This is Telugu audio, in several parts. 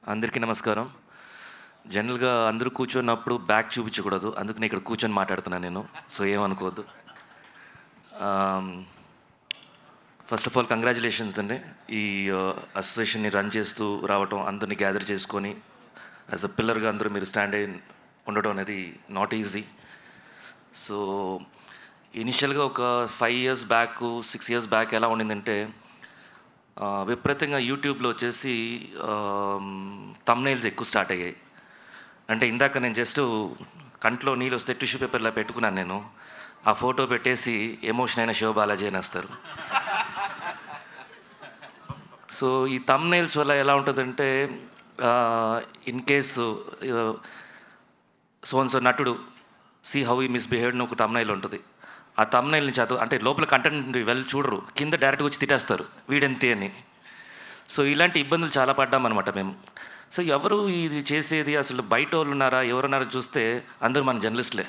అందరికీ నమస్కారం. జనరల్‌గా అందరూ కూర్చున్నప్పుడు బ్యాక్ చూపించకూడదు. అందుకనే ఇక్కడ కూర్చొని మాట్లాడుతున్నాను నేను. సో, ఏమనుకోవద్దు. ఆహ్, ఫస్ట్ ఆఫ్ ఆల్ కంగ్రాచ్యులేషన్స్ అండి. ఈ అసోసియేషన్‌ని రన్ చేస్తూ రావటం, అందరిని గ్యాదర్ చేసుకొని యాస్ ఎ పిల్లర్‌గా అందరూ మీరు స్టాండ్ అయ్యి ఉండడం అనేది నాట్ ఈజీ. సో, ఇనిషియల్‌గా ఒక 5 ఇయర్స్ బ్యాక్, 6 ఇయర్స్ బ్యాక్ ఎలా ఉండిందంటే విపరీతంగా యూట్యూబ్‌లో వచ్చేసి థంబ్‌నెయిల్స్ ఎక్కువ స్టార్ట్ అయ్యాయి. అంటే ఇందాక నేను జస్ట్ కంట్లో నీళ్ళు వస్తే టిష్యూ పేపర్‌లా పెట్టుకున్నాను నేను. ఆ ఫోటో పెట్టేసి ఎమోషన్ అయిన శివ బాలాజీ అనేస్తారు. సో, ఈ థంబ్‌నెయిల్స్ వల్ల ఎలా ఉంటదంటే in case so and so నటుడు సీ హౌ హి మిస్‌బిహేవ్డ్ అని ఒక థంబ్‌నెయిల్ ఉంటది. ఆ థంబ్‌నెయిల్‌ని అంటే లోపల కంటెంట్ వెళ్ళి చూడరు. కింద డైరెక్ట్‌గా వచ్చి తిట్టేస్తారు. వీడెంతే అని. సో, ఇలాంటి ఇబ్బందులు చాలా పడ్డామనమాట మేము. సో, ఎవరు ఇది చేసేది అసలు బయటోళ్ళున్నారా? ఎవరున్నారో చూస్తే అందరూ మన జర్నలిస్టులే.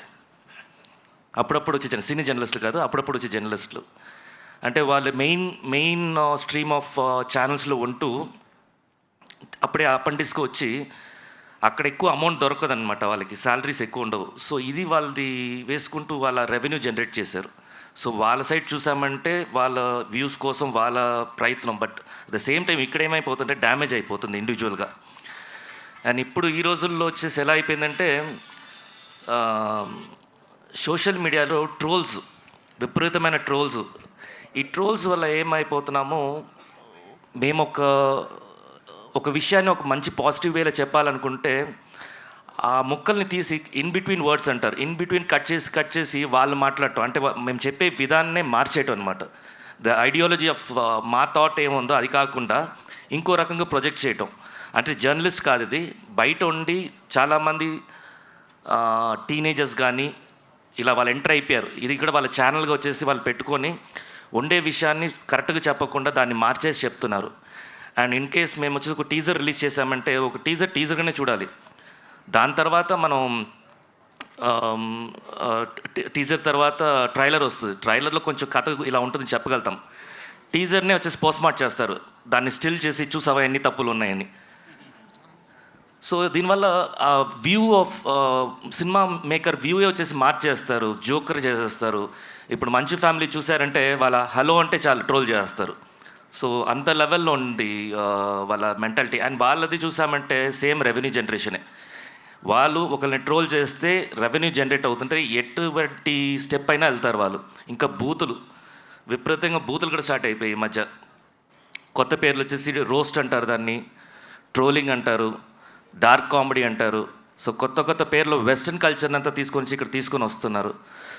అప్పుడప్పుడు వచ్చే సినీ జర్నలిస్టులు కాదు. అప్పుడప్పుడు వచ్చే జర్నలిస్టులు. అంటే వాళ్ళు మెయిన్ స్ట్రీమ్ ఆఫ్ ఛానల్స్‌లో ఉంటూ అప్పుడే అపెండిక్స్‌కి వచ్చి అక్కడ ఎక్కువ అమౌంట్ దొరకదనమాట వాళ్ళకి. సాలరీస్ ఎక్కువ ఉండవు. సో, ఇది వాళ్ళది వేసుకుంటూ వాళ్ళ రెవెన్యూ జనరేట్ చేశారు. సో, వాళ్ళ సైడ్ చూసామంటే వాళ్ళ వ్యూస్ కోసం వాళ్ళ ప్రయత్నం. But at the same time ఇక్కడ ఏమైపోతుందంటే డ్యామేజ్ అయిపోతుంది ఇండివిజువల్‌గా. అండ్ ఇప్పుడు ఈ రోజుల్లో వచ్చేసి ఎలా అయిపోయిందంటే సోషల్ మీడియాలో ట్రోల్స్, విపరీతమైన ట్రోల్స్. ఈ ట్రోల్స్ వల్ల ఏమైపోతున్నామో మేము ఒక విషయాన్ని ఒక మంచి పాజిటివ్ వేలో చెప్పాలనుకుంటే ఆ ముక్కల్ని తీసి ఇన్ బిట్వీన్ వర్డ్స్ అంటారు. ఇన్ బిట్వీన్ కట్ చేసి వాళ్ళు మాట్లాడటం. అంటే మేము చెప్పే విధాన్నే మార్చేయటం అనమాట. ద ఐడియాలజీ ఆఫ్ మా థాట్ ఏముందో అది కాకుండా ఇంకో రకంగా ప్రొజెక్ట్ చేయటం. అంటే జర్నలిస్ట్ కాదు ఇది. బయట ఉండి చాలామంది టీనేజర్స్ కానీ ఇలా వాళ్ళు ఎంటర్ అయిపోయారు. ఇది కూడా వాళ్ళ ఛానల్గా వచ్చేసి వాళ్ళు పెట్టుకొని ఉండే విషయాన్ని కరెక్ట్గా చెప్పకుండా దాన్ని మార్చేసి చెప్తున్నారు. అండ్ ఇన్ కేస్ మేము వచ్చేసి ఒక టీజర్ రిలీజ్ చేసామంటే ఒక టీజర్గానే చూడాలి. దాని తర్వాత మనం టీజర్ తర్వాత ట్రైలర్ వస్తుంది. ట్రైలర్లో కొంచెం కథ ఇలా ఉంటుందని చెప్పగలుగుతాం. టీజర్నే వచ్చేసి పోస్ట్మార్ట్ చేస్తారు. దాన్ని స్టిల్ చేసి చూసావా ఎన్ని తప్పులు ఉన్నాయని. సో, దీనివల్ల ఆ వ్యూ ఆఫ్ సినిమా మేకర్ వ్యూయే వచ్చేసి మార్చేస్తారు. జోకర్ చేసేస్తారు. ఇప్పుడు మంచి ఫ్యామిలీ చూసారంటే వాళ్ళ హలో అంటే చాలు ట్రోల్ చేస్తారు. సో, అంత లెవెల్లో ఉంది వాళ్ళ మెంటాలిటీ. అండ్ వాళ్ళది చూసామంటే సేమ్ రెవెన్యూ జనరేషనే. వాళ్ళు ఒకరిని ట్రోల్ చేస్తే రెవెన్యూ జనరేట్ అవుతుంటే ఎటువంటి స్టెప్ అయినా వెళ్తారు వాళ్ళు. ఇంకా విపరీతంగా బూతులు కూడా స్టార్ట్ అయిపోయాయి ఈ మధ్య. కొత్త పేర్లు వచ్చేసి రోస్ట్ అంటారు దాన్ని, ట్రోలింగ్ అంటారు, డార్క్ కామెడీ అంటారు. సో, కొత్త పేర్లు వెస్ట్రన్ కల్చర్ని అంతా తీసుకొని వస్తున్నారు.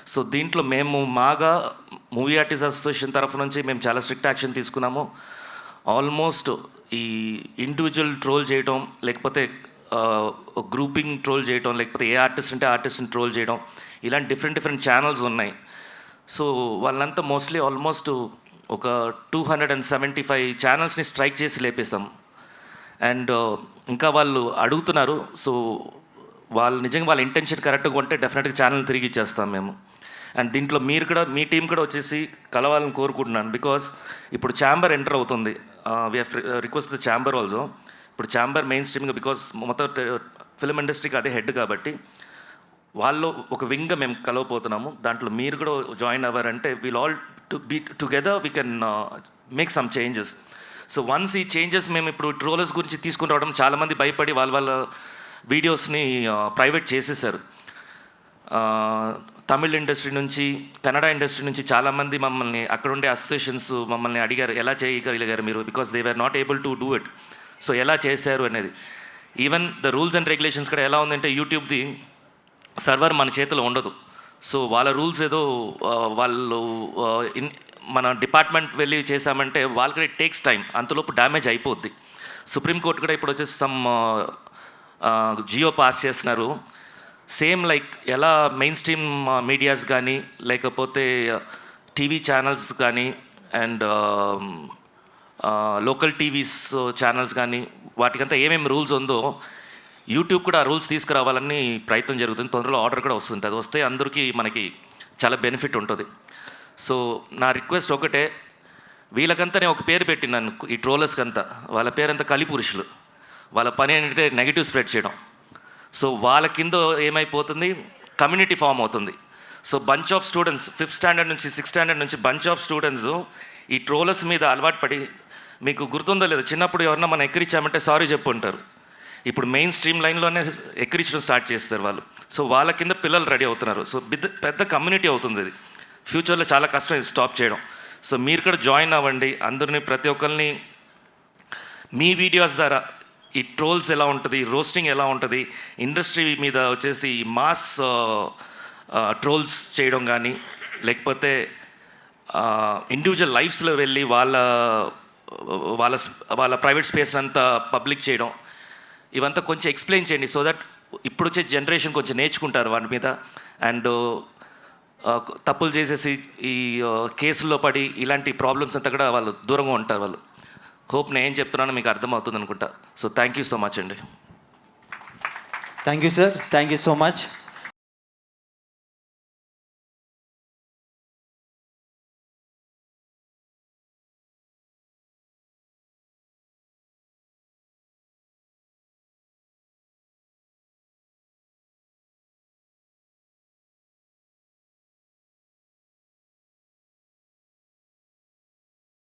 సో, దీంట్లో మేము మూవీ ఆర్టిస్ట్ అసోసియేషన్ తరఫు నుంచి మేము చాలా స్ట్రిక్ట్ యాక్షన్ తీసుకున్నాము. ఆల్మోస్ట్ ఈ ఇండివిజువల్ ట్రోల్ చేయడం, లేకపోతే గ్రూపింగ్ ట్రోల్ చేయడం, లేకపోతే ఏ ఆర్టిస్ట్ అంటే ఆర్టిస్ట్ని ట్రోల్ చేయడం, ఇలాంటి డిఫరెంట్ ఛానల్స్ ఉన్నాయి. సో, వాళ్ళంతా మోస్ట్లీ ఆల్మోస్ట్ ఒక 275 ఛానల్స్ని స్ట్రైక్ చేసి లేపేశాం. అండ్ ఇంకా వాళ్ళు అడుగుతున్నారు. సో, వాళ్ళు నిజంగా వాళ్ళ ఇంటెన్షన్ కరెక్ట్గా ఉంటే డెఫినెట్గా ఛానల్ తిరిగి ఇచ్చేస్తాం మేము. అండ్ దీంట్లో మీరు కూడా మీ టీం కూడా వచ్చేసి కలవాలని కోరుకుంటున్నాను. బికాస్ ఇప్పుడు ఛాంబర్ ఎంటర్ అవుతుంది. We have request the chamber also. ఇప్పుడు ఛాంబర్ మెయిన్ స్ట్రీమ్గా బికాస్ మొత్తం ఫిల్మ్ ఇండస్ట్రీకి అదే హెడ్ కాబట్టి వాళ్ళు ఒక వింగ్గా మేము కలవపోతున్నాము. దాంట్లో మీరు కూడా జాయిన్ అవ్వారంటే we'll all be together we can make some changes. So, once ఈ చేంజెస్ మేము ఇప్పుడు ట్రోలర్స్ గురించి తీసుకుని రావడం చాలామంది భయపడి వాళ్ళ వీడియోస్ని ప్రైవేట్ చేసేసారు. తమిళ్ ఇండస్ట్రీ నుంచి, కన్నడ ఇండస్ట్రీ నుంచి చాలామంది మమ్మల్ని అక్కడుండే అసోసియేషన్స్ మమ్మల్ని అడిగారు, ఎలా చేయగలిగారు మీరు, because they are not able to do it. So, ఎలా చేశారు అనేది. Even the rules and regulations కూడా ఎలా ఉందంటే యూట్యూబ్ది సర్వర్ మన చేతిలో ఉండదు. సో, వాళ్ళ రూల్స్ ఏదో వాళ్ళు మన డిపార్ట్మెంట్ వెళ్ళి చేశామంటే వాళ్ళకి ఇట్ టేక్స్ టైం. అంతలోపు డ్యామేజ్ అయిపోద్ది. సుప్రీంకోర్టు కూడా ఇప్పుడు వచ్చేసి జియో పాస్ చేస్తున్నారు. సేమ్ లైక్ ఎలా మెయిన్ స్ట్రీమ్ మీడియాస్ కానీ, లేకపోతే టీవీ ఛానల్స్ కానీ, అండ్ లోకల్ టీవీస్ ఛానల్స్ కానీ, వాటికంతా ఏమేమి రూల్స్ ఉందో యూట్యూబ్ కూడా ఆ రూల్స్ తీసుకురావాలని ప్రయత్నం జరుగుతుంది. తొందరలో ఆర్డర్ కూడా వస్తుంది. అది వస్తే అందరికీ మనకి చాలా బెనిఫిట్ ఉంటుంది. సో, నా రిక్వెస్ట్ ఒకటే, వీళ్ళకంతా నేను ఒక పేరు పెట్టినాను ఈ ట్రోలర్స్కి అంతా. వాళ్ళ పేరంతా కలిపురుషులు. వాళ్ళ పని ఏంటంటే నెగిటివ్ స్ప్రెడ్ చేయడం. సో వాళ్ళ కింద ఏమైపోతుంది, కమ్యూనిటీ ఫామ్ అవుతుంది. So bunch of students 5th standard నుంచి 6th స్టాండర్డ్ నుంచి బంచ్ ఆఫ్ స్టూడెంట్స్ ఈ ట్రోలర్స్ మీద అలవాటు పడి, మీకు గుర్తుందో లేదో, చిన్నప్పుడు ఎవరన్నా మనం ఎక్కిరించామంటే సారీ చెప్పు ఉంటారు. ఇప్పుడు మెయిన్ స్ట్రీమ్ లైన్లోనే ఎక్కిరించడం స్టార్ట్ చేస్తారు వాళ్ళు. సో వాళ్ళ కింద పిల్లలు రెడీ అవుతున్నారు. సో పెద్ద కమ్యూనిటీ అవుతుంది ఇది. ఫ్యూచర్లో చాలా కష్టం ఇది స్టాప్ చేయడం. సో మీరు కూడా జాయిన్ అవ్వండి. అందరినీ, ప్రతి ఒక్కరిని మీ వీడియోస్ ద్వారా ఈ ట్రోల్స్ ఎలా ఉంటుంది, రోస్టింగ్ ఎలా ఉంటుంది, ఇండస్ట్రీ మీద వచ్చేసి మాస్ ట్రోల్స్ చేయడం కానీ, లేకపోతే ఇండివిజువల్ లైఫ్స్లో వెళ్ళి వాళ్ళ వాళ్ళ వాళ్ళ ప్రైవేట్ స్పేస్ అంతా పబ్లిక్ చేయడం, ఇవంతా కొంచెం ఎక్స్ప్లెయిన్ చేయండి. సో దట్ ఇప్పుడు వచ్చే జనరేషన్ కొంచెం నేర్చుకుంటారు వాటి మీద. అండ్ తప్పులు చేసేసి ఈ కేసుల్లో పడి ఇలాంటి ప్రాబ్లమ్స్ అంతా కూడా వాళ్ళు దూరంగా ఉంటారు వాళ్ళు. హోప్ నేను ఏం చెప్తున్నానో మీకు అర్థమవుతుంది అనుకుంటా. So thank you so much అండి. Thank you sir, thank you so much.